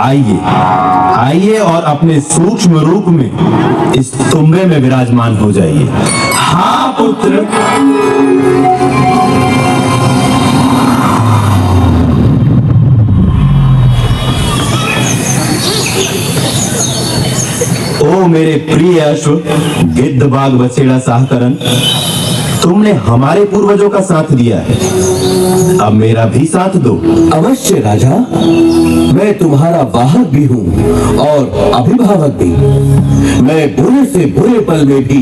आइए आइए और अपने सूक्ष्म रूप में इस तुम्बे में विराजमान हो जाइए। हाँ पुत्र। ओ मेरे प्रिय अश्व गिद्धबाग बछेड़ा साहकरण, तुमने हमारे पूर्वजों का साथ दिया है, अब मेरा भी साथ दो। अवश्य राजा, मैं तुम्हारा वाहक भी हूँ और अभिभावक भी। मैं बुरे से बुरे पल में भी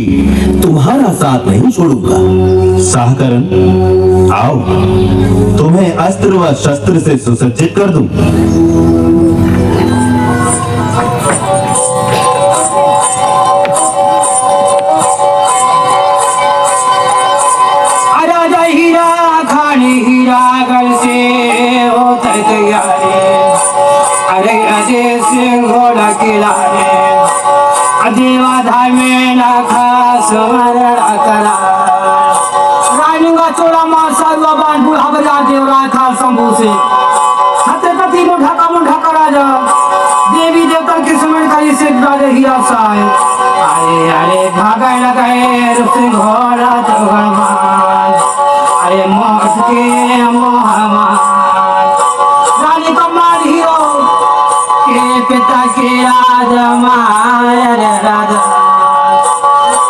तुम्हारा साथ नहीं छोड़ूंगा। साहकरण आओ, तुम्हें अस्त्र व शस्त्र से सुसज्जित कर दूं। देवी देवता के समय का इसे हीरा सा है। अरे अरे भागा लगाए रुपये घोड़ा भगवान, अरे मौत के मोहमान रानी कमाल हीरो के पिता के राजा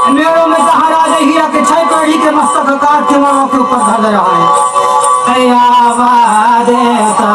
मेरों में कहा राजा हीरा के छह कड़ी के मस्तक काट के मामा के ऊपर धर रहा है। देवता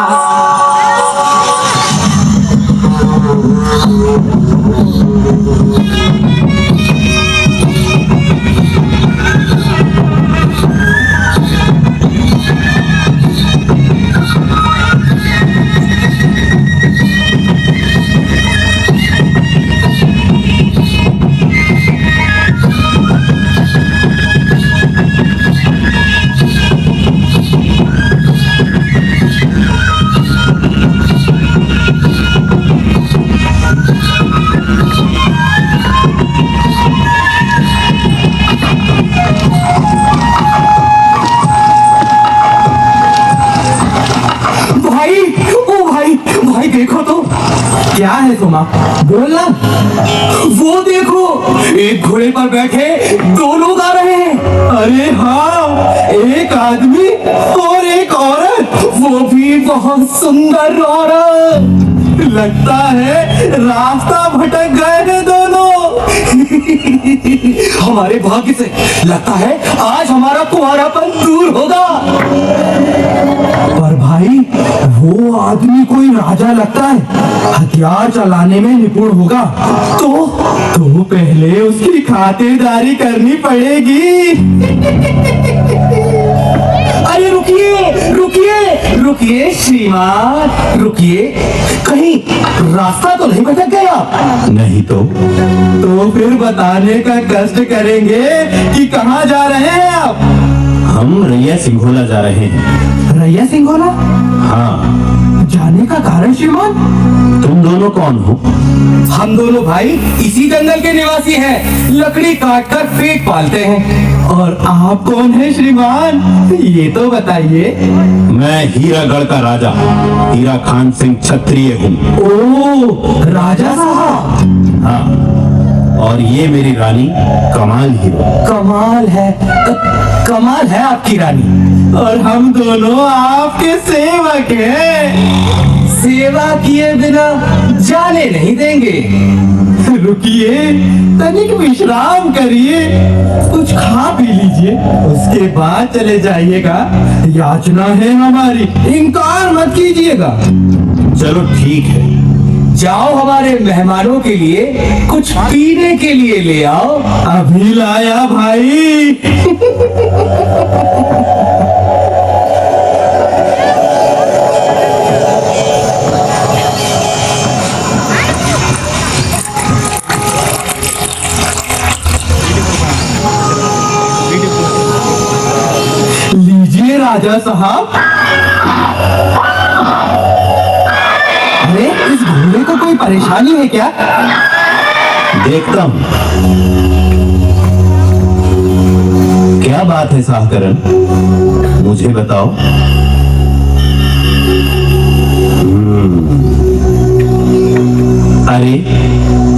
क्या है तुम? बोलना। वो देखो, एक घोड़े पर बैठे दो लोग आ रहे हैं। अरे हाँ, एक आदमी और एक औरत, वो भी बहुत सुंदर औरत। लगता है रास्ता भटक गए हैं दोनों। हमारे भाग्य से लगता है आज हमारा कुंवारापन दूर होगा। पर भाई, वो आदमी कोई राजा लगता है, हथियार चलाने में निपुण होगा। तो पहले उसकी खातिरदारी करनी पड़ेगी। अरे रुकिए रुकिए रुकिए श्रीमान, रुकिए, कहीं रास्ता तो नहीं भटक गया? नहीं तो फिर बताने का कष्ट करेंगे कि कहाँ जा रहे हैं आप? हम रैया सिंघोला जा रहे हैं। रैया सिंघोला? हाँ। जाने का कारण श्रीमान? तुम दोनों कौन हो? हम दोनों भाई इसी जंगल के निवासी हैं, लकड़ी काटकर पेट पालते हैं। और आप कौन हैं श्रीमान, ये तो बताइए। मैं हीरागढ़ का राजा हीरा खान सिंह क्षत्रिय हूँ। ओ राजा साहब। हाँ, और ये मेरी रानी कमाल हीरो। कमाल है आपकी रानी। और हम दोनों आपके सेवक हैं। सेवा किए बिना जाने नहीं देंगे। रुकिए, तनिक विश्राम करिए, कुछ खा पी लीजिए, उसके बाद चले जाइएगा। याचना है हमारी, इनकार मत कीजिएगा। चलो ठीक है, जाओ हमारे मेहमानों के लिए कुछ पीने के लिए ले आओ। अभी लाया भाई। लीजिए राजा साहब। अरे इस घोड़े को कोई परेशानी है क्या? देखता हूँ क्या बात है साहकरण, मुझे बताओ। अरे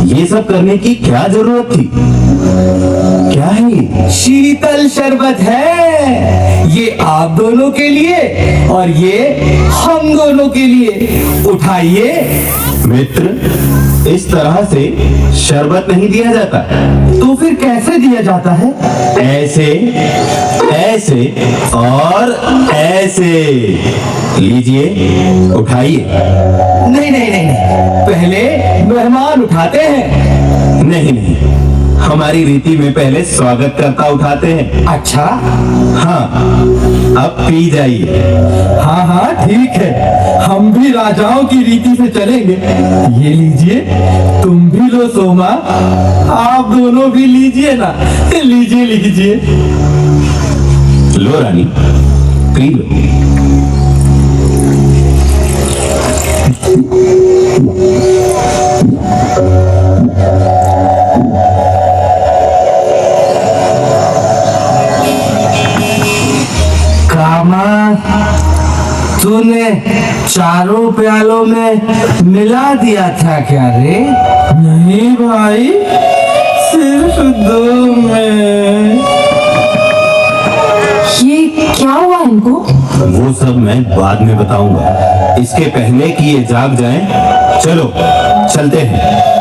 ये सब करने की क्या जरूरत थी? क्या है ये? शीतल शरबत है, ये आप दोनों के लिए और ये हम दोनों के लिए। उठाइए। मित्र, इस तरह से शरबत नहीं दिया जाता। तो फिर कैसे दिया जाता है? ऐसे, ऐसे और ऐसे। लीजिए, उठाइए। नहीं नहीं नहीं नहीं, पहले मेहमान उठाते हैं। नहीं नहीं, हमारी रीति में पहले स्वागतकर्ता उठाते हैं। अच्छा। हाँ, अब पी जाइए। हाँ हाँ ठीक है, हम भी राजाओं की रीति से चलेंगे। ये लीजिए, तुम भी लो सोमा, आप दोनों भी लीजिए ना। लीजिए लीजिए। लो रानी, पी लो। कामा, तूने चारों प्यालों में मिला दिया था क्या रे? नहीं भाई, सिर्फ दो में। ये क्या हुआ इनको? वो सब मैं बाद में बताऊंगा, इसके पहले कि ये जाग जाएं। चलो चलते हैं।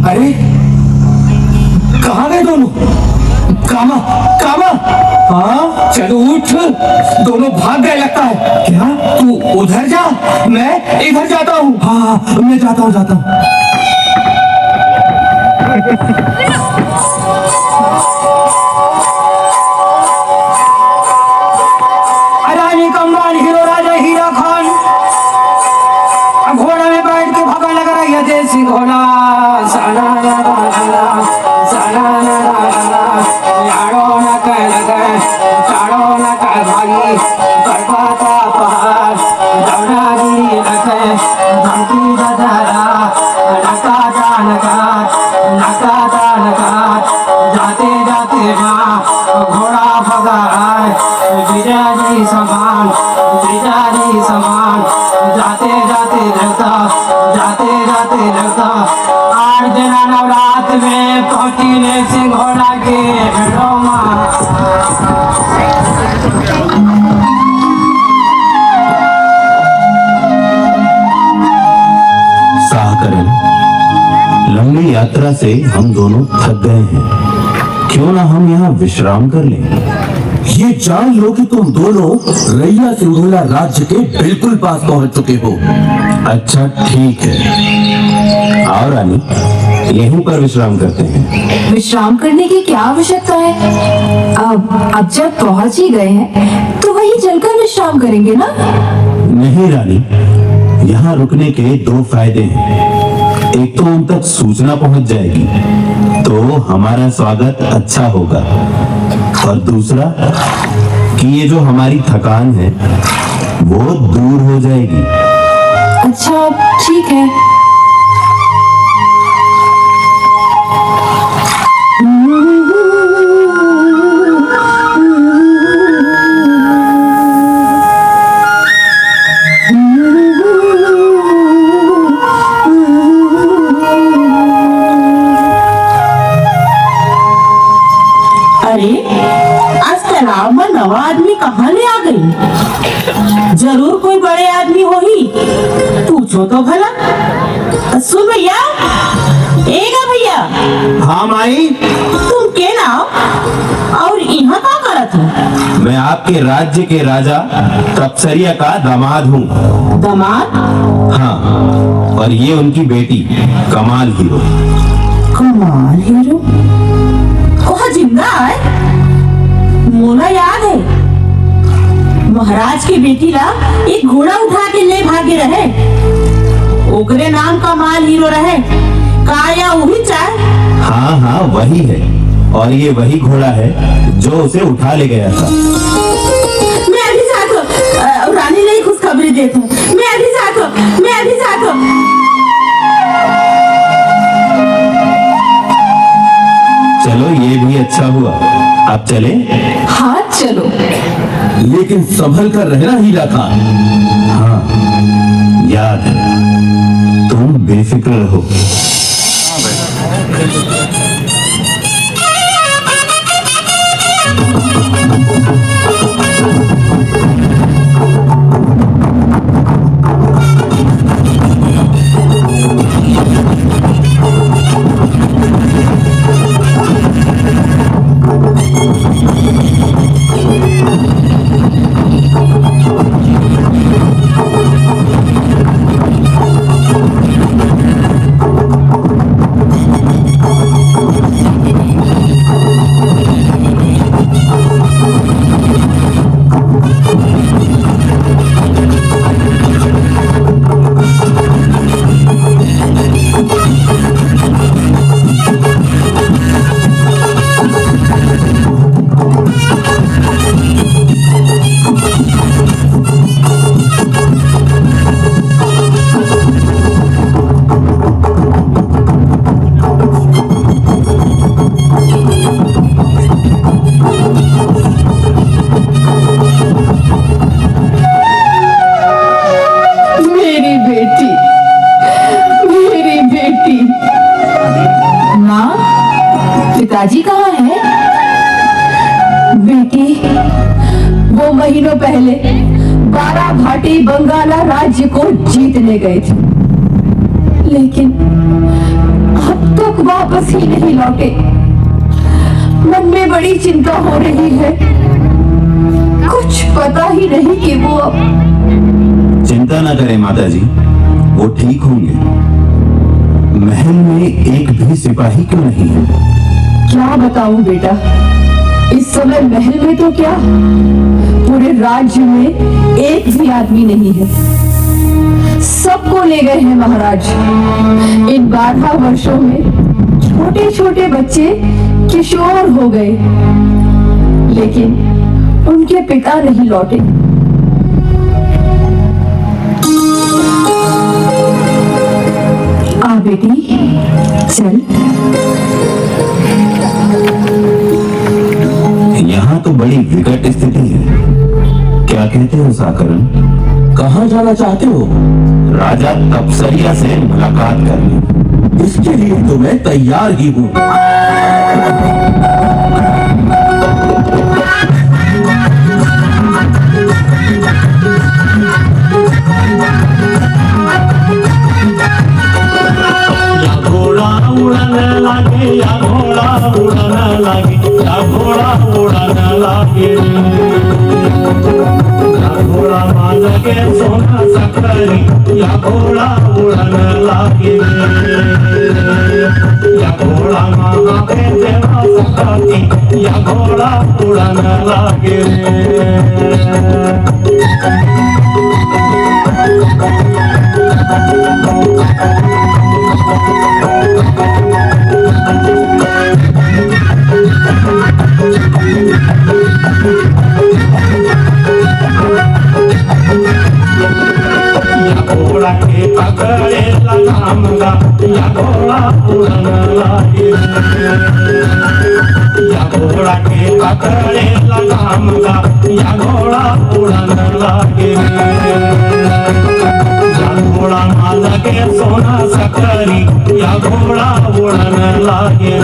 अरे कहाँ गए दोनों? कामा, कामा, हाँ चलो उठ, दोनों भाग गए लगता है। क्या? तू उधर जा, मैं इधर जाता हूँ। हाँ मैं जाता हूँ, जाता हूँ। रानी कमरान हीरो राजा हीरा खान घोड़ा में बैठ के भगा लग रहा है देसी घोड़ा। साला ला ला ला, साला ला ला ला, लाड़ो न कह लगे, चाड़ो न कह भागी, बरपाता पहाड़, दौड़ा दी लगे, धमकी बदला, नका दान जाते जाते माँ घोड़ा भगा बिराजी समान, बिराजी समान, जाते जाते लगता 8 दिन नवरात में पहुंची सिंह घोड़ा के रोमा। साहकरण, लंबी यात्रा से हम दोनों थक गए हैं, क्यों ना हम यहाँ विश्राम कर लें। ये जान लो कि तुम दोनों रैया सिंघोला राज्य के बिल्कुल पास पहुंच चुके हो। अच्छा ठीक है, आओ रानी, यहीं पर विश्राम करते हैं। विश्राम करने की क्या आवश्यकता है? अब जब पहुंच ही गए हैं तो वहीं चलकर विश्राम करेंगे ना? नहीं रानी, यहाँ रुकने के 2 फायदे हैं। एक तो उन तक सूचना पहुंच जाएगी तो हमारा स्वागत अच्छा होगा, और दूसरा कि ये जो हमारी थकान है वो दूर हो जाएगी। अच्छा ठीक है। नवा आदमी कहाँ ले आ गई? जरूर कोई बड़े आदमी हो ही, पूछो तो भला। सुन भैया, एगा भैया। हाँ माई। तुम के नाम और यहाँ का करत हो? मैं आपके राज्य के राजा तपसरिया का दामाद हूँ। दामाद? हाँ, और ये उनकी बेटी कमाल हीरो। कमाल हीरो? वह जिंदा है? मोला याद है, महाराज की बेटी ला एक घोड़ा उठा के ले भागे रहे, ओकरे नाम कमाल हीरो रहे। काया वही चाहे? हाँ हाँ वही है, और ये वही घोड़ा है जो उसे उठा ले गया था। मैं अभी साथ हूँ, रानी ने खुशखबरी देता हूँ। मैं अभी साथ हूँ, मैं अभी साथ हूँ। अच्छा हुआ। अब चले? हाँ चलो। लेकिन संभल कर रहना हीरा खान। हाँ, याद है। तुम बेफिक्र रहो। पिताजी कहाँ है? बेटी, वो महीनों पहले 12 भाटी बंगाला राज्य को जीतने गए थे, लेकिन अब तक वापस ही नहीं लौटे। मन में बड़ी चिंता हो रही है, कुछ पता ही नहीं कि वो अब। चिंता ना करें माताजी, वो ठीक होंगे। महल में एक भी सिपाही क्यों नहीं है? क्या बताऊं बेटा, इस समय महल में तो क्या, पूरे राज्य में एक भी आदमी नहीं है। सबको ले गए हैं महाराज। इन 12 वर्षों में छोटे छोटे बच्चे किशोर हो गए, लेकिन उनके पिता नहीं लौटे। आ बेटी, चल। यहाँ तो बड़ी विकट स्थिति है। क्या कहते हो साकरण? कहाँ जाना चाहते हो? राजा तपसरिया से मुलाकात करने। इसके लिए तो मैं तैयार ही हूँ। उड़ने लगे या घोड़ा उड़ने लगे या घोड़ा उड़ने लगे या घोड़ा मान लगे सोना सकरी या घोड़ा उड़ने लगे या घोड़ा महावे देवा सकती या घोड़ा उड़ने लगे। घोड़ा के पकड़े लगामगा या घोड़ा उड़ने लगे या घोड़ा के पकड़े लगामगा या घोड़ा उड़ने लगे या घोड़ा माँ लगे सोना सकरी या घोड़ा उड़ने लगे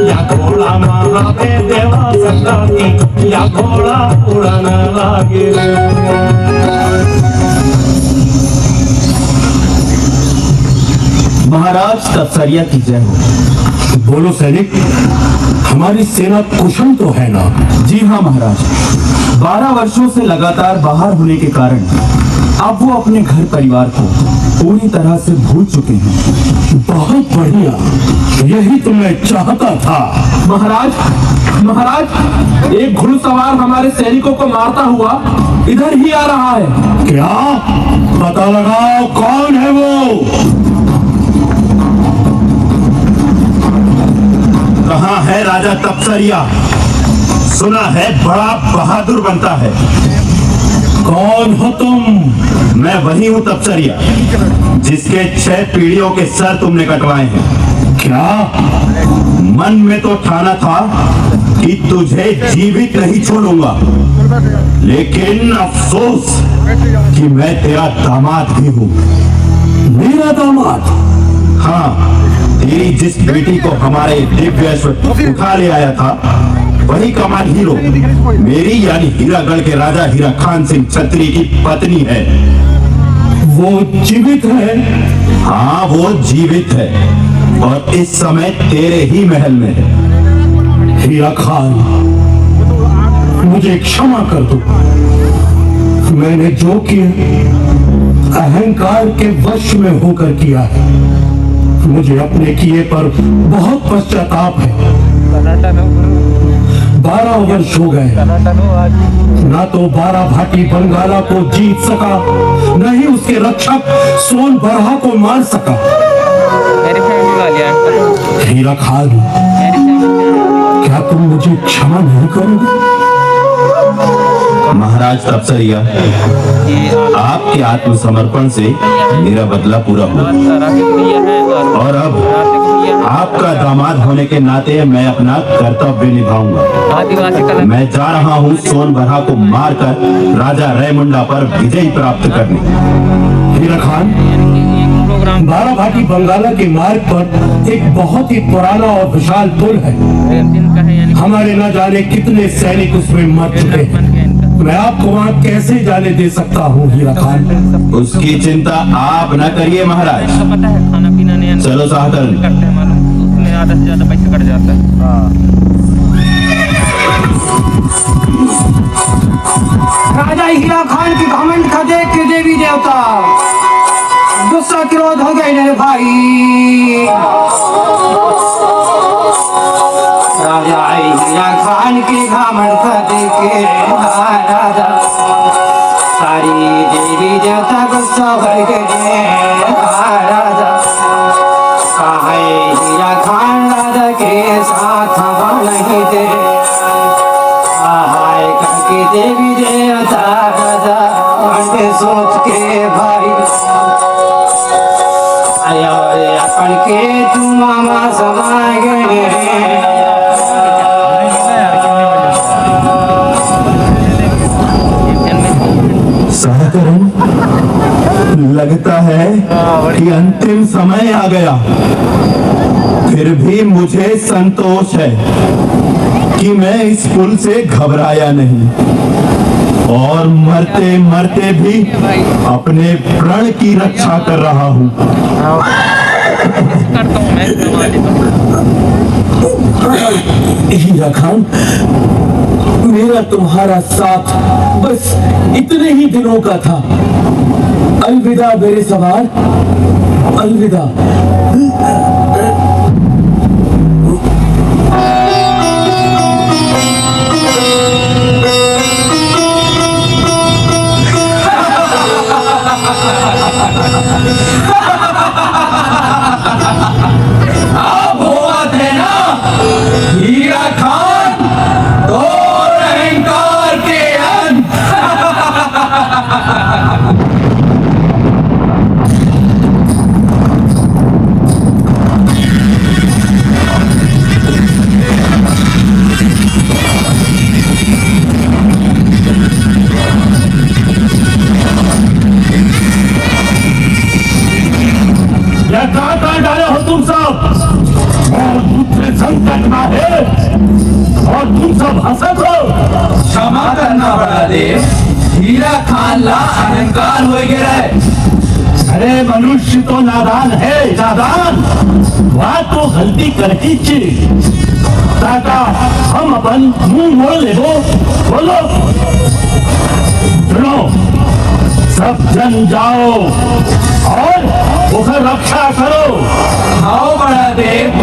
या घोड़ा महावे देवा सकती या घोड़ा उड़ने लगे। महाराज तपसरिया की जय हो। बोलो सैनिक, हमारी सेना कुशल तो है ना? जी हाँ महाराज, 12 वर्षों से लगातार बाहर होने के कारण अब वो अपने घर परिवार को पूरी तरह से भूल चुके हैं। बहुत बढ़िया, यही तो मैं चाहता था। महाराज, एक घुड़सवार हमारे सैनिकों को मारता हुआ इधर ही आ रहा है। क्या? पता लगाओ कौन है वो। कहाँ है राजा तपसरिया? सुना है बड़ा बहादुर बनता है। कौन हो तुम? मैं वही हूँ तपसरिया, जिसके 6 पीढ़ियों के सर तुमने कटवाए हैं। क्या? मन में तो ठाना था कि तुझे जीवित नहीं छोड़ूंगा, लेकिन अफसोस कि मैं तेरा दामाद भी हूँ। मेरा दामाद? हाँ, तेरी जिस बेटी को हमारे दिव्य उठा ले आया था वही कमाल हीरो मेरी यानी हीरागढ़ के राजा हीरा खान सिंह छत्री की पत्नी है। वो जीवित है? हाँ, वो जीवित है और इस समय तेरे ही महल में है। हीरा खान, मुझे क्षमा कर दो। मैंने जो किया अहंकार के वश में होकर किया है। मुझे अपने किए पर बहुत पश्चाताप है। 12 वर्ष हो गए, ना तो 12 भाटी बंगाला को जीत सका, न ही उसके रक्षक सोन बरहा को मार सका। हीरा खान, क्या तुम मुझे क्षमा नहीं करोगे? महाराज तपसरिया, आपके आत्मसमर्पण से मेरा बदला पूरा हुआ और अब आपका दामाद होने के नाते मैं अपना कर्तव्य निभाऊंगा। मैं जा रहा हूँ सोनबरहा को मारकर राजा रेमुंडा पर विजय प्राप्त करने। हीरा खान, 12 भाटी बंगाला के मार्ग पर एक बहुत ही पुराना और विशाल पुल है। हमारे न जाने कितने सैनिक उसमें मर चुके हैं। मैं आपको वहाँ कैसे जाने दे सकता हूँ हीरा खान? उसकी चिंता आप न करिए महाराज। पता है खाना पीना नहीं चलो साहब, करते हैं मालूम, उसमें आधा से ज्यादा पैसा कट जाता है। राजा हीरा खान की घमंड का देख के देवी देवता गुस्सा क्रोध हो गए मेरे भाई। राजा हीरा खान की घमंड का देख के राजा सारी देवी देवता गुस्सा हो गए। राजा कहा हीरा खान राजा के साथ हम नहीं थे। हाय करके देवी देवता राजा सोच के भाई अपन के तू मामा समाए गए। सहकरण, लगता है कि अंतिम समय आ गया। फिर भी मुझे संतोष है कि मैं इस पुल से घबराया नहीं और मरते मरते भी अपने प्रण की रक्षा कर रहा हूँ। हीरा खान, मेरा तुम्हारा साथ बस इतने ही दिनों का था। अलविदा मेरे सवार, अलविदा। अब हुआ थे ना हीरा खान, तो अहंकार के अंत। क्या कहाँ डाले हो तुम सब? और मुझसे संकट ना है और तुम सब हंसत हो। क्षमा करना बड़ा देव, हीरा खान ला अहंकार हो गया है। अरे मनुष्य तो नादान है, नादान। वह तो गलती कर ही छी। ताका हम अपन मुंह मोड़ ले बोलो। सुनो, सब जन जाओ और उसे रक्षा करो। आओ बड़ा देव।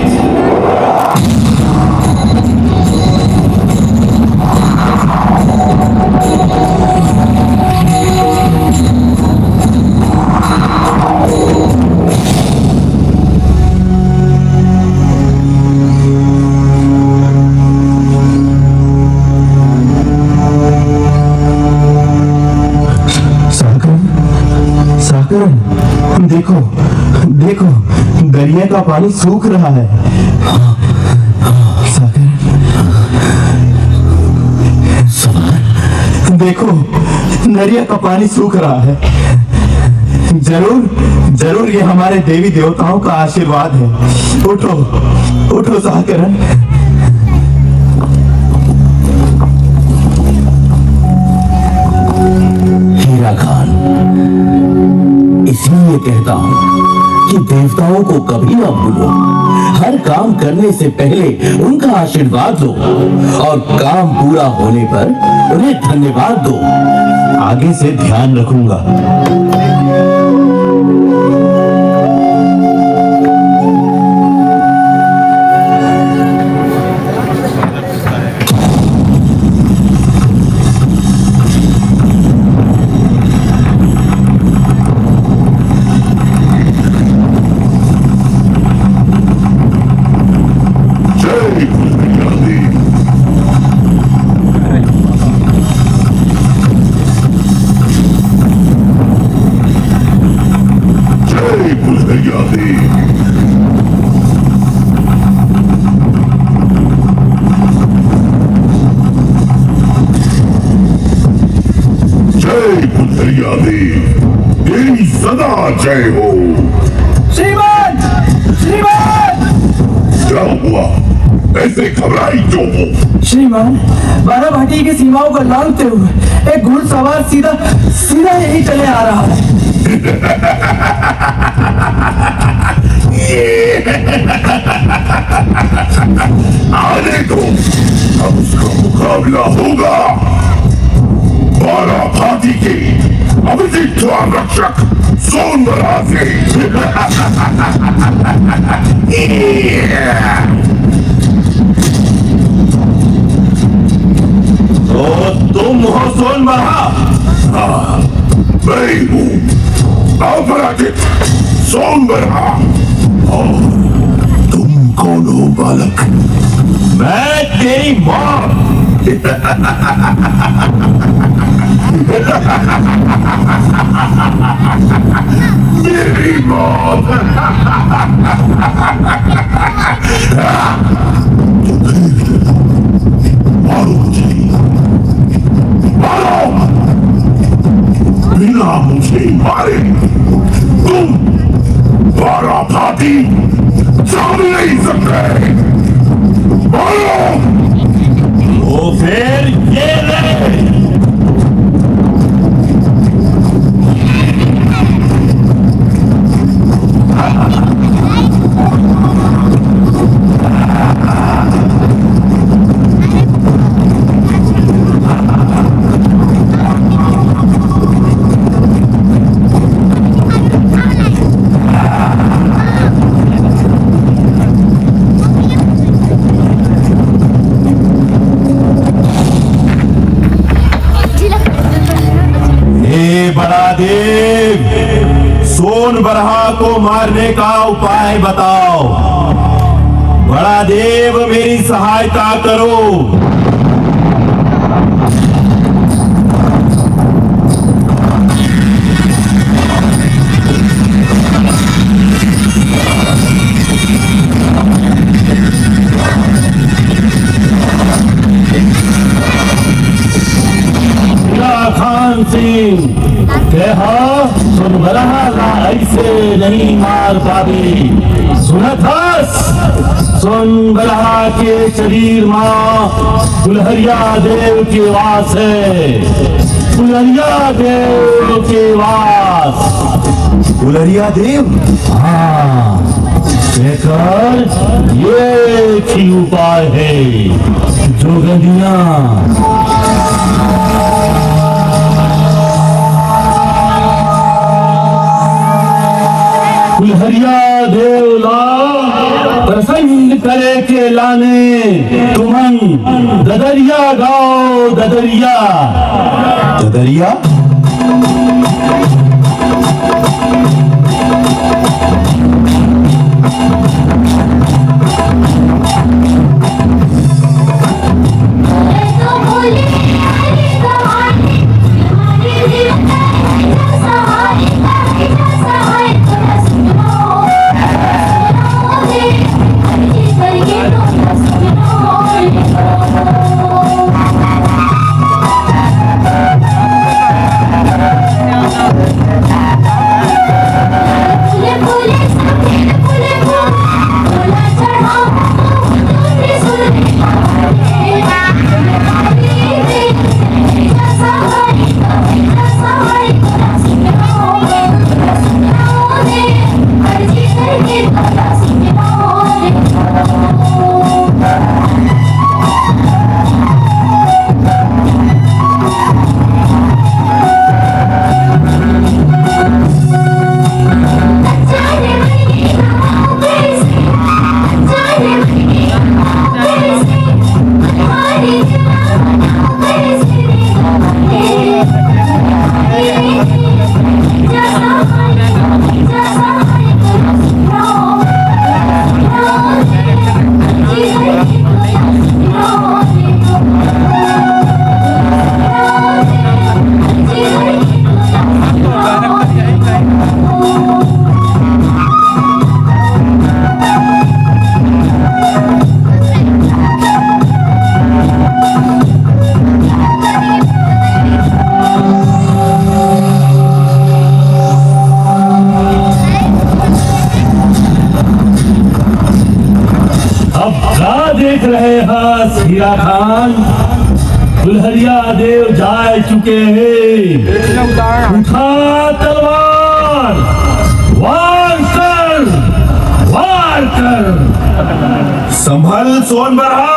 साकरण, देखो देखो दरिया का पानी सूख रहा है। सागर, देखो दरिया का पानी सूख रहा है। जरूर जरूर ये हमारे देवी देवताओं का आशीर्वाद है। उठो उठो साकरण। हीरा खान, इसलिए कहता हूं कि देवताओं को कभी ना भूलो। हर काम करने से पहले उनका आशीर्वाद लो और काम पूरा होने पर उन्हें धन्यवाद दो। आगे से ध्यान रखूंगा। तेरी सदा जय हो। श्रीमान श्रीमान, क्या हुआ? ऐसे घबराई क्यों हो? श्रीमान, बाराभाटी की सीमाओं को लांघते हुए एक घुड़सवार सीधा सीधा यही चले आ रहा है। आने दो, अब उसका मुकाबला होगा। बाराभाटी के अभिजीत द्वार रक्षक सोनबरहा से। तो तुम हो सोनबरहा? हाँ, मैं ही हूँ अपराजित सोनबरहा। और तुम कौन हो बालक? मैं तेरी मां। मेरी मौत। मारो मुझे, मारो। बिना मुझे मारे तुम बाराभाटी चल नहीं सकते। मारो। तो फिर ये ले। देव, सोनबरहा को मारने का उपाय बताओ। बड़ा देव मेरी सहायता करो। खान सिंह कहा सोनबरहा का ऐसे नहीं मार पावी। सुनत हस सोनबरहा के शरीर मां दुल्हरिया देव के वास है। दुल्हरिया देव के वास। दुल्हरिया देव? हाँ, कहकर ये ही उपाय है। जोगनिया दुल्हरिया देवला प्रसन्न करे के लाने तुमन ददरिया गाओ। ददरिया ददरिया? देख रहे हैं हीरा खान, दुल्हरिया देव जा चुके हैं। उठा तलवार, वार कर, वार कर। संभल सोनबरहा।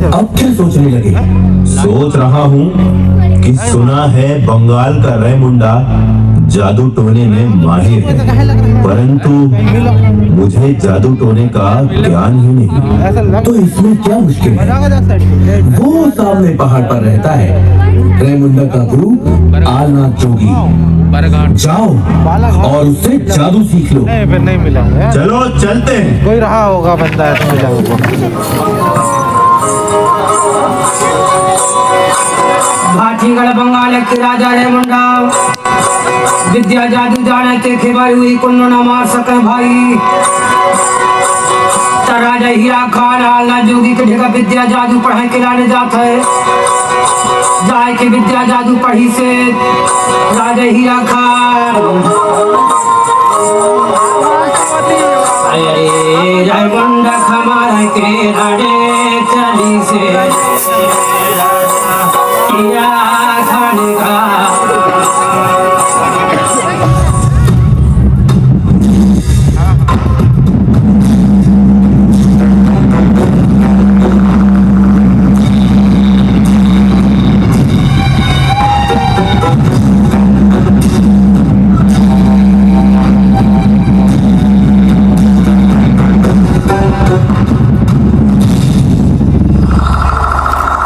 अब क्या सोचने लगे? सोच रहा हूँ कि सुना है बंगाल का रेमुंडा जादू टोने में माहिर है, परंतु मुझे जादू टोने का ज्ञान ही नहीं। तो इसमें क्या मुश्किल है? वो सामने पहाड़ पर रहता है, रेमुंडा का गुरु आलनाथ जोगी। जाओ और उससे जादू सीख लो। फिर नहीं मिला। चलो चलते हैं। कोई रहा होगा बंदा है तो मिला होगा। भाटीगढ़ बंगाल के राजा रेमुंडा विद्या जादू जाने के खबर हुई कुन्नो न मार सके भाई। राजा हीरा खान आलना जोगी के ढेका विद्या जादू पढ़ाई के लाने जाता है। जाए के विद्या जादू पढ़ी से राजा हीरा खान रेमुंडा खमार के राडे चली से हीरा खान का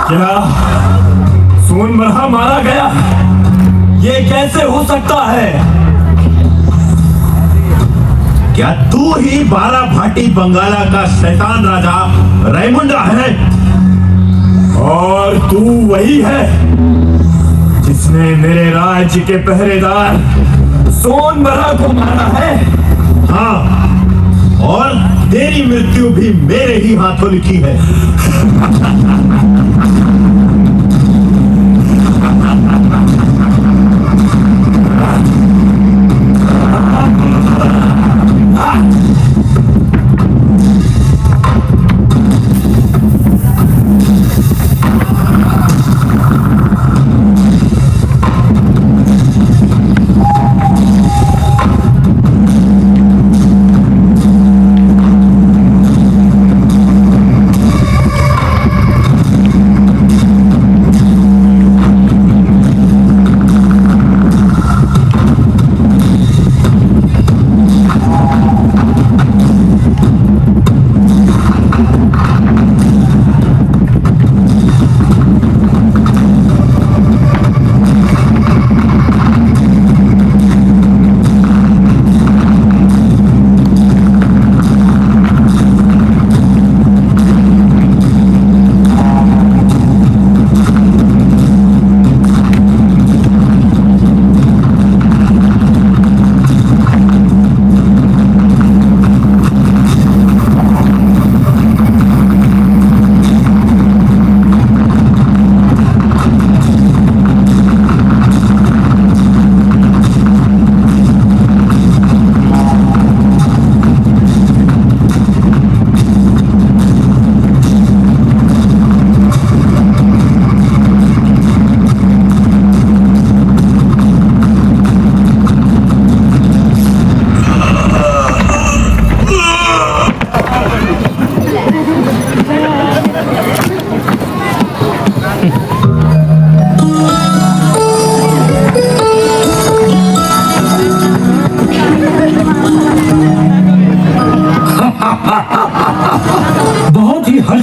क्या सोनबरहा मारा गया? ये कैसे हो सकता है? क्या तू ही बारा भाटी बंगाला का शैतान राजा रेमुंडा है? और तू वही है जिसने मेरे राज्य के पहरेदार सोनबरहा को मारा है? हाँ, और तेरी मृत्यु भी मेरे ही हाथों लिखी है।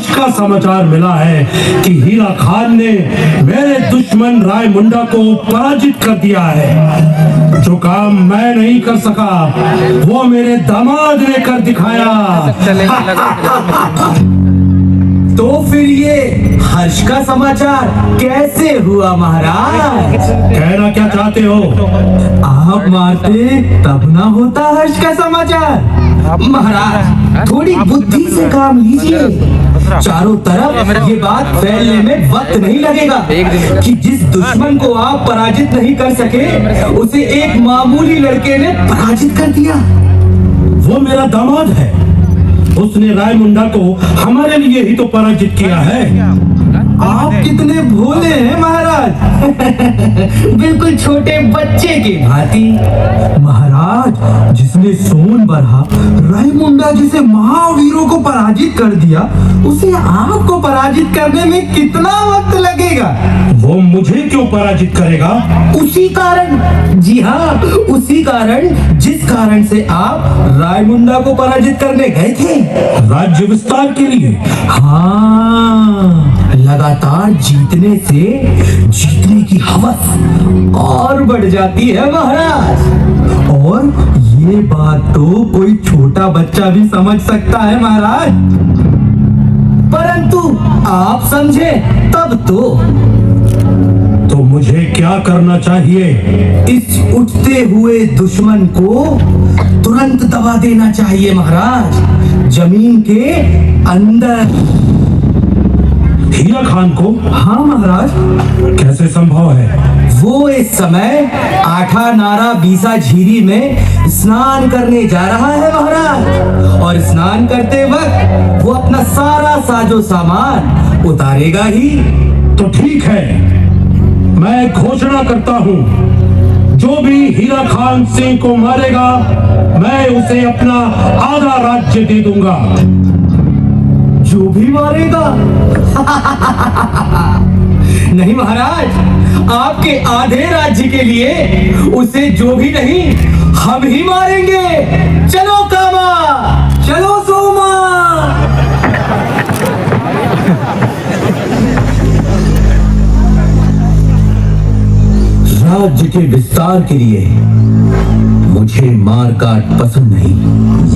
का समाचार मिला है कि हीरा खान ने मेरे दुश्मन रायमुंडा को पराजित कर दिया है। जो काम मैं नहीं कर सका वो मेरे दामाद ने कर दिखाया। तो फिर ये हर्ष का समाचार कैसे हुआ महाराज? कहना क्या चाहते हो? आप मारते तब ना होता हर्ष का समाचार। महाराज थोड़ी बुद्धि से काम लीजिए। चारों तरफ ये बात फैलने में वक्त नहीं लगेगा कि जिस दुश्मन को आप पराजित नहीं कर सके उसे एक मामूली लड़के ने पराजित कर दिया। वो मेरा दामाद है। उसने रायमुंडा को हमारे लिए ही तो पराजित किया है। आप कितने भोले हैं महाराज। बिल्कुल छोटे बच्चे की भांति। महाराज जिसने सोनबरहा रायमुंडा जैसे महावीरों को पराजित कर दिया उसे आपको पराजित करने में कितना वक्त लगेगा? वो मुझे क्यों पराजित करेगा? उसी कारण, जी हाँ उसी कारण जिस कारण से आप रायमुंडा को पराजित करने गए थे। राज्य विस्तार के लिए। हाँ, लगातार जीतने से जीतने की हवस और बढ़ जाती है महाराज। और ये बात तो कोई छोटा बच्चा भी समझ सकता है महाराज, परंतु आप समझे तब तो मुझे क्या करना चाहिए? इस उठते हुए दुश्मन को तुरंत दबा देना चाहिए महाराज, जमीन के अंदर। हीरा खान को? हाँ महाराज। कैसे संभव है? वो इस समय आठा नारा बीसा झीरी में स्नान करने जा रहा है महाराज, और स्नान करते वक्त वो अपना सारा साजो सामान उतारेगा ही। तो ठीक है, मैं घोषणा करता हूँ, जो भी हीरा खान सिंह को मारेगा मैं उसे अपना आधा राज्य दे दूंगा। जो भी मारेगा? नहीं महाराज, आपके आधे राज्य के लिए उसे जो भी नहीं हम ही मारेंगे। चलो कामा, चलो सोमा। राज्य के विस्तार के लिए मुझे मारकाट पसंद नहीं।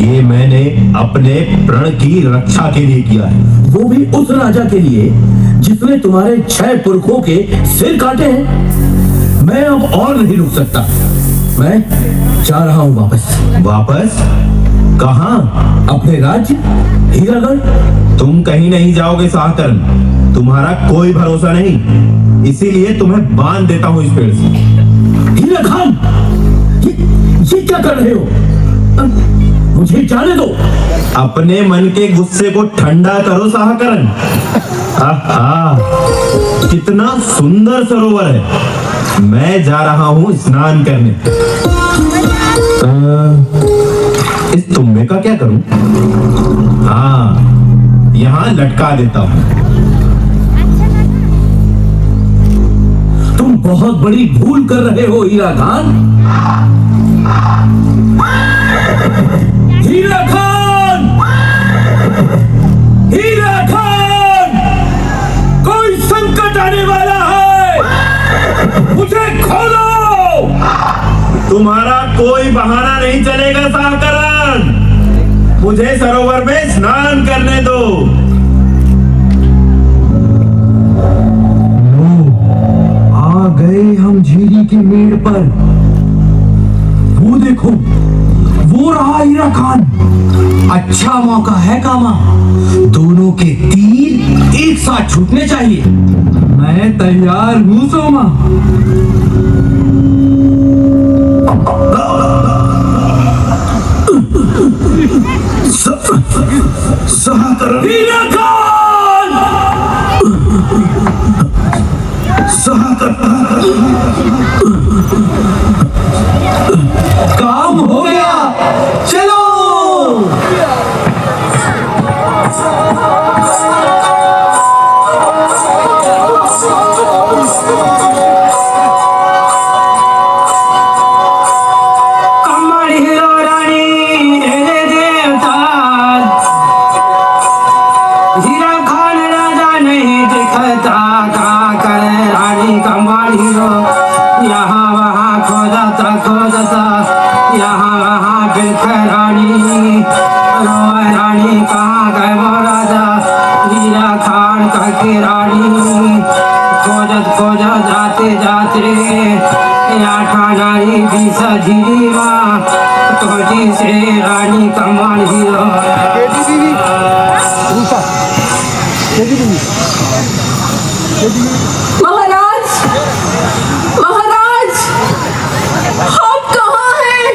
ये मैंने अपने प्रण की रक्षा के लिए किया है। वो भी उस राजा के लिए जिसने तुम्हारे 6 पुरखों के सिर काटे हैं। मैं अब और नहीं रुक सकता। मैं जा रहा हूँ वापस। वापस? कहाँ? अपने राज्य हीरागढ़। तुम कहीं नहीं जाओगे साहकर्म, तुम्हारा कोई भरोसा नहीं, इसीलिए तुम्हें बांध देता हूँ इस पेड़ से। हीरा खान, ये क्या कर रहे हो? मुझे जाने दो। अपने मन के गुस्से को ठंडा करो साहकरण। आहा, कितना सुंदर सरोवर है। मैं जा रहा हूँ स्नान करने। इस तुम्बे का क्या करूं? हाँ, यहाँ लटका देता हूँ। तुम बहुत बड़ी भूल कर रहे हो हीरा खान। हीरा खान! हीरा खान! कोई संकट आने वाला है, मुझे खोलो। तुम्हारा कोई बहाना नहीं चलेगा साहकरण, मुझे सरोवर में स्नान करने दो। आ गए हम झीरी की मेड़ पर। वो देखो, वो रहा हीरा खान। अच्छा मौका है कामा, दोनों के तीर एक साथ छूटने चाहिए। मैं तैयार हूँ सोमा। हीरा खान! काम हो गया, चलो। कमल हीरो रानी रे देवता, हीरा खान राजा नहीं दिखता, का करे रानी कमल हीरो यहाँ वहाँ खोजता की रानी खोजत खोजत जाते जाते आठा नारी दिशा जीवा तोजी से रानी कमान ही महाराज, महाराज, आप कहाँ हैं?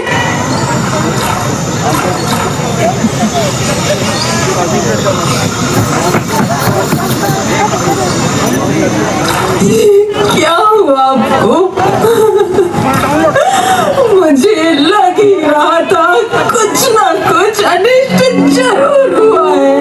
क्या हुआ आपको? मुझे लग ही रहा था कुछ ना कुछ अनिष्ट जरूर हुआ है।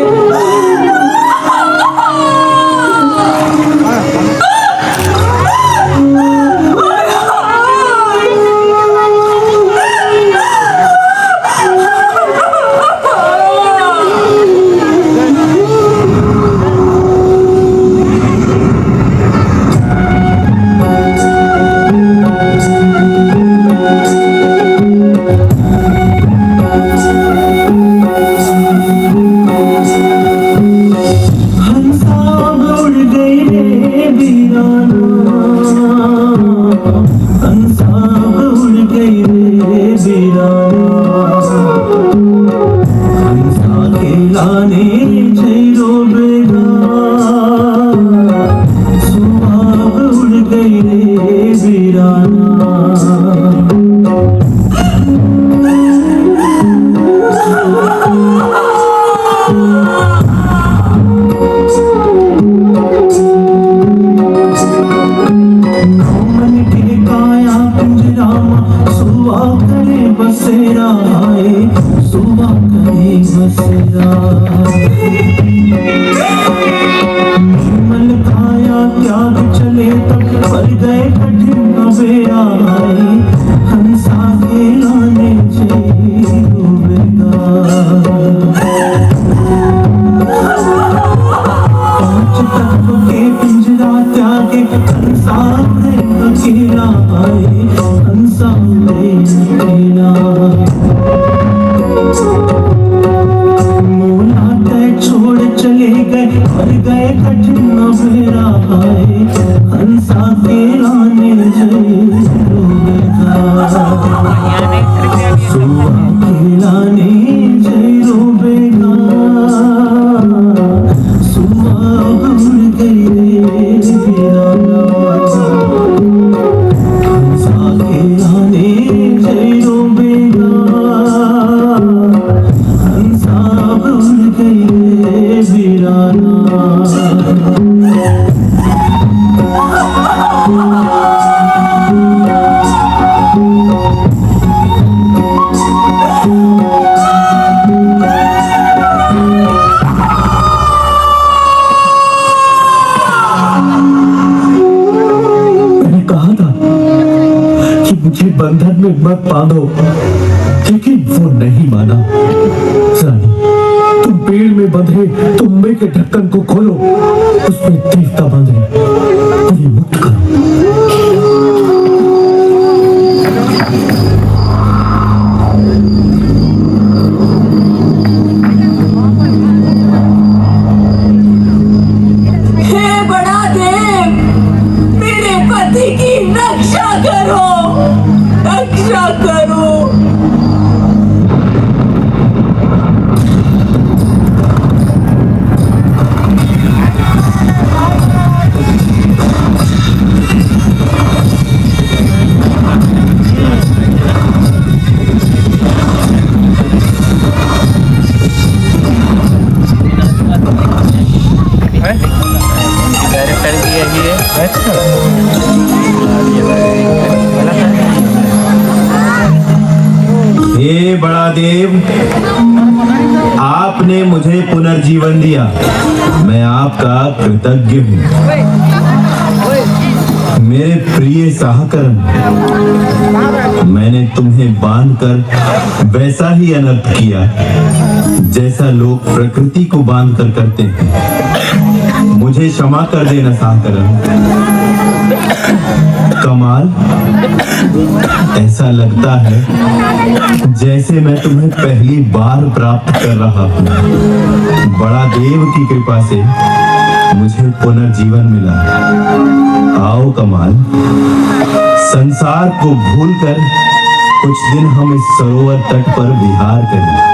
बंधन में मत बांधो, लेकिन वो नहीं माना। रानी, तुम पेड़ में बंधे तुम्बे के ढक्कन को खोलो, उसमें देवता बंधे, उन्हें मुक्त करो। हे बड़ा देव, मेरे पति की रक्षा करो, रक्षा करो। डायरेक्टर भी यही है। हे बड़ा देव, आपने मुझे पुनर्जीवन दिया, मैं आपका कृतज्ञ हूँ। मेरे प्रिय साहकर्म, मैंने तुम्हें बांधकर वैसा ही अनर्थ किया जैसा लोग प्रकृति को बांधकर करते हैं। मुझे क्षमा कर देना साहकर्म। कमाल, ऐसा लगता है जैसे मैं तुम्हें पहली बार प्राप्त कर रहा हूँ। बड़ा देव की कृपा से मुझे पुनर्जीवन मिला। आओ कमाल, संसार को भूलकर कुछ दिन हम इस सरोवर तट पर विहार करें।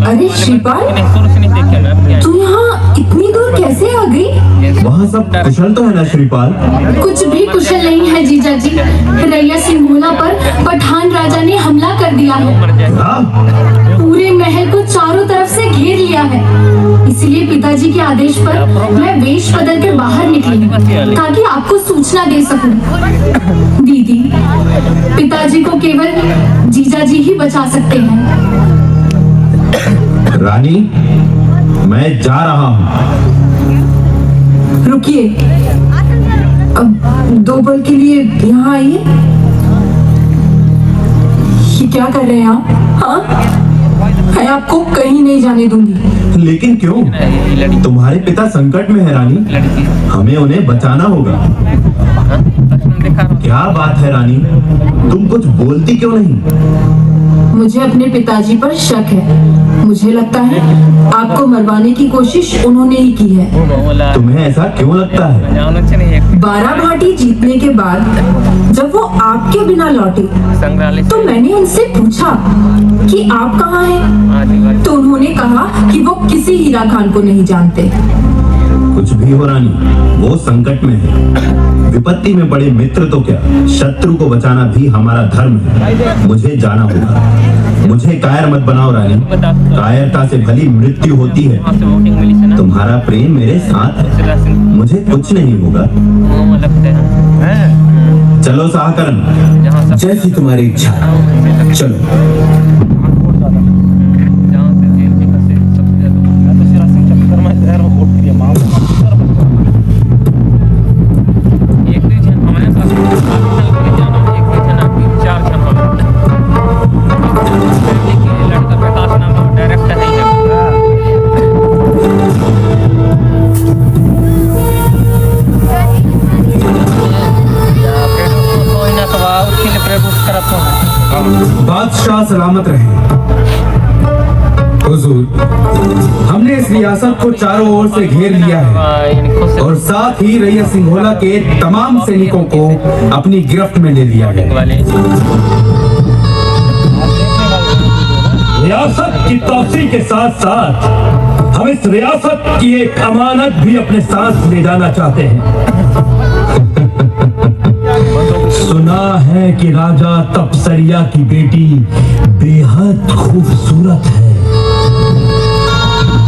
अरे श्रीपाल, तू यहाँ इतनी दूर कैसे आ गई? वहाँ सब कुशल तो है ना श्रीपाल? कुछ भी कुशल नहीं है जीजा जी। रैया सिंघोला पर पठान राजा ने हमला कर दिया है। पूरे महल को चारों तरफ से घेर लिया है। इसलिए पिताजी के आदेश पर मैं वेश बदल कर बाहर निकली ताकि आपको सूचना दे सकूं। दीदी, पिताजी को केवल जीजा जी ही बचा सकते हैं। रानी, मैं जा रहा हूँ। रुकिए, अब 2 पल के लिए यहाँ आइए। ये क्या कर रहे हैं आप? हाँ, मैं आपको कहीं नहीं जाने दूंगी। लेकिन क्यों? तुम्हारे पिता संकट में है रानी, हमें उन्हें बचाना होगा। क्या बात है रानी, तुम कुछ बोलती क्यों नहीं? मुझे अपने पिताजी पर शक है। मुझे लगता है आपको मरवाने की कोशिश उन्होंने ही की है। तुम्हें ऐसा क्यों लगता है? 12 भाटी जीतने के बाद जब वो आपके बिना लौटे तो मैंने उनसे पूछा कि आप कहाँ हैं, तो उन्होंने कहा कि वो किसी हीरा खान को नहीं जानते। कुछ भी हो रानी, वो संकट में है। विपत्ति में बड़े मित्र तो क्या, शत्रु को बचाना भी हमारा धर्म है। मुझे जाना होगा। मुझे कायर मत बनाओ रानी, कायरता से भली मृत्यु होती है। तुम्हारा प्रेम मेरे साथ है, मुझे कुछ नहीं होगा। चलो साहकरण, जैसी तुम्हारी इच्छा। चलो। बादशाह सलामत रहे। हुजूर, हमने इस रियासत को चारों ओर से घेर लिया है और साथ ही रैया सिंघोला के तमाम सैनिकों को अपनी गिरफ्त में ले लिया है। रियासत की तोसी के साथ साथ हम इस रियासत की एक अमानत भी अपने साथ ले जाना चाहते हैं। सुना है कि राजा तपसरिया की बेटी बेहद खूबसूरत है।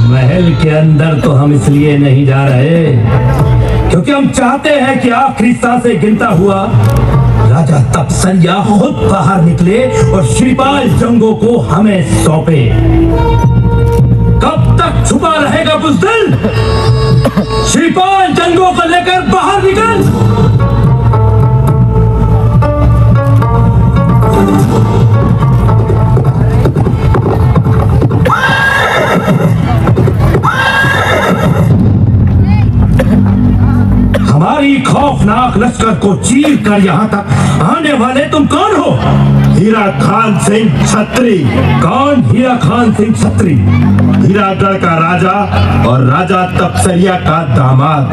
महल के अंदर तो हम इसलिए नहीं जा रहे क्योंकि हम चाहते हैं कि आखिरी सांसें गिनता हुआ राजा तपसरिया खुद बाहर निकले और श्रीपाल जंगों को हमें सौंपे। कब तक छुपा रहेगा बुज़दिल? श्रीपाल जंगों को लेकर बाहर निकल। हमारी खौफनाक लश्कर को चीर कर यहाँ तक आने वाले तुम कौन हो? हीरा खान सिंह छत्री। कौन हीरा खान सिंह छत्री? हीरागढ़ का राजा और राजा तपसरिया का दामाद।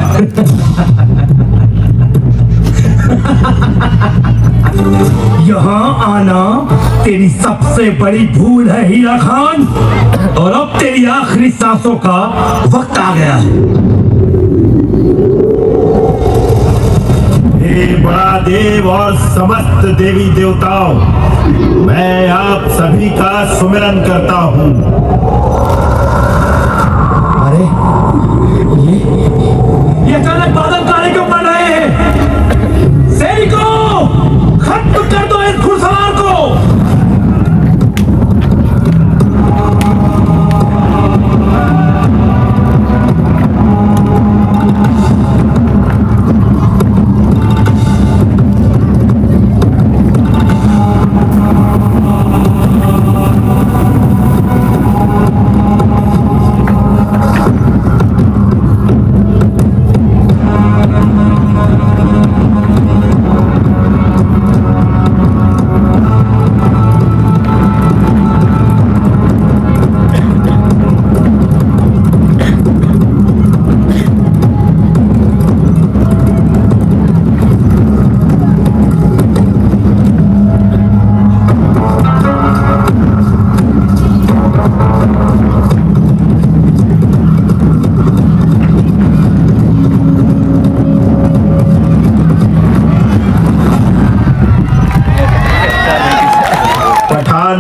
यहाँ आना तेरी सबसे बड़ी भूल है हीरा खान, और अब तेरी आखिरी सांसों का वक्त आ गया है। हे बड़ा देव और समस्त देवी देवताओं, मैं आप सभी का सुमिरन करता हूँ। अरे ये अचानक बादल काले क्यों पड़ रहे हैं? सैनिकों, खत्म कर दो इस घुड़सवार को।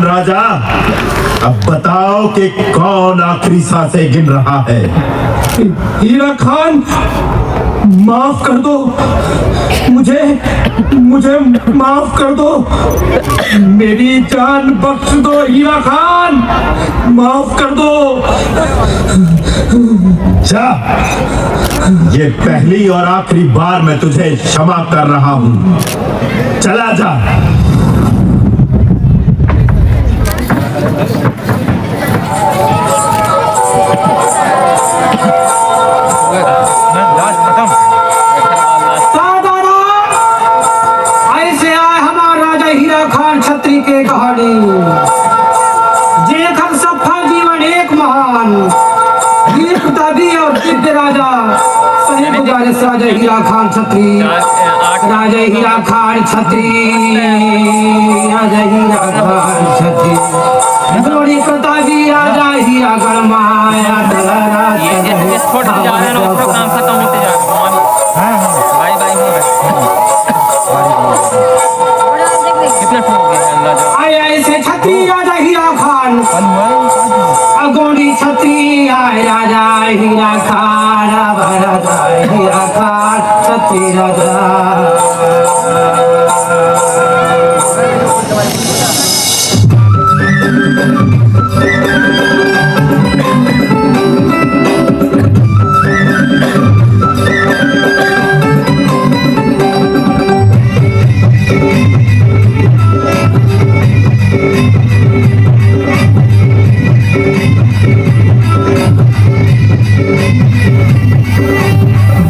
राजा, अब बताओ कि कौन आखिरी सांसें गिन रहा है? हीरा खान, माफ कर दो मुझे माफ कर दो, मेरी जान बख्श दो हीरा खान, माफ कर दो। जा, ये पहली और आखिरी बार मैं तुझे क्षमा कर रहा हूं, चला जा। ऐसे आए हमारा राजा हीरा खान छत्री के कहानी, जेखर सफल जीवन एक महान वीर प्रतापी और दिव्य राजा सही गुजारिश राजा हीरा खान छत्री, राजा हीरा खान छत्री, राजा हीरा खान छत्री, बड़ी प्रतापी राजा हीरा गणमाया प्रोग्राम खत्म होते जा रहा है। बाय बाय कितना हो गया अंदाजा? आए ऐसे छत्री राजा हीरा खान, अगोड़ी छत्री आए राजा हीरा खान, राजा हीरा खान छत्री राजा।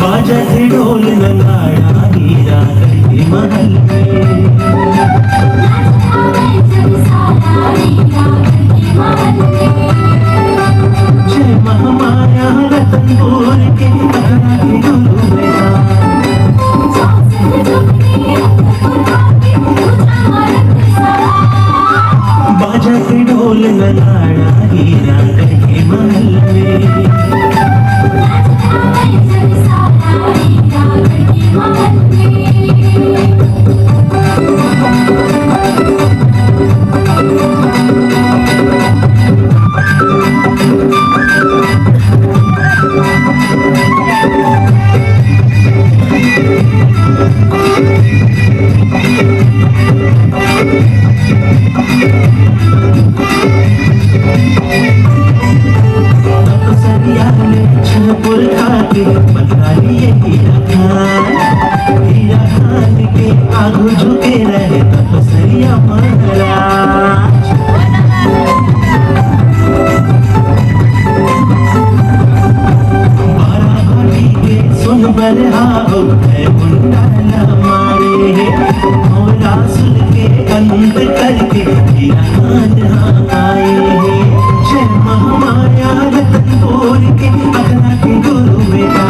बाजत ढोल नगाड़ा हीरा के महल में, जय महामाया रतनपुर के गुरु बाजत ढोल नगाड़ा हीरा के महल में, आगू झुके रहे तपसरिया महाराज, बाराबारी के सुन बरहा हो गए मुंडाला मारे, मौला सुन के अंत करके हीरा खान आए हैं, जय महामाया रतनपुर के अगला के गुरु बेटा।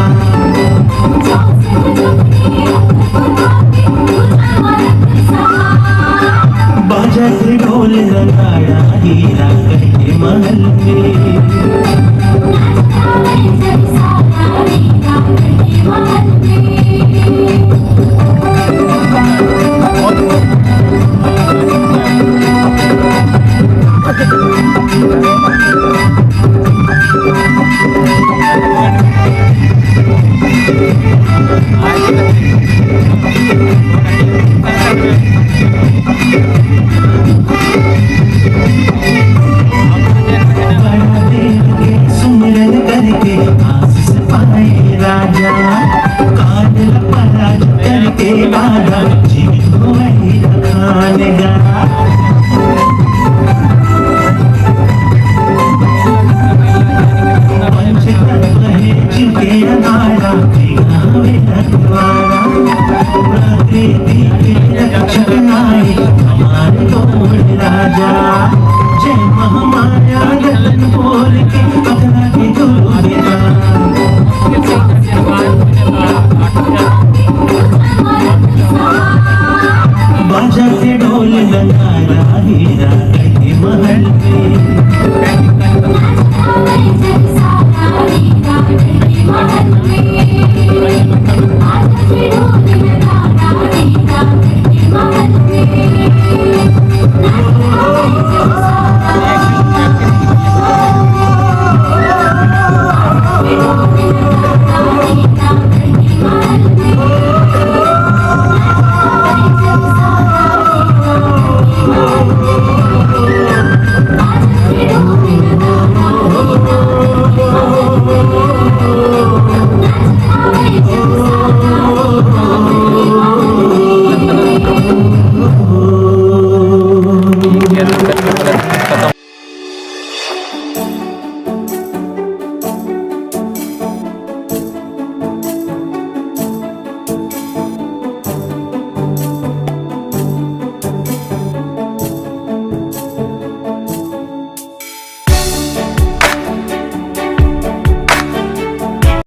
सुमरन करके आशीष पाए राजा, कान पराज करके राजा जीवित को वही रखानेगा। पंचतत्व है जिनके अगाड़ा दिखावे रखवारा, प्रकृति के रक्षक आए हमारे तोड़ राजा। जय महामाया गगन बोल के पकड़ा के जोड़ेगा। बाजा के ढोल नगाड़ा हीरा के महल में।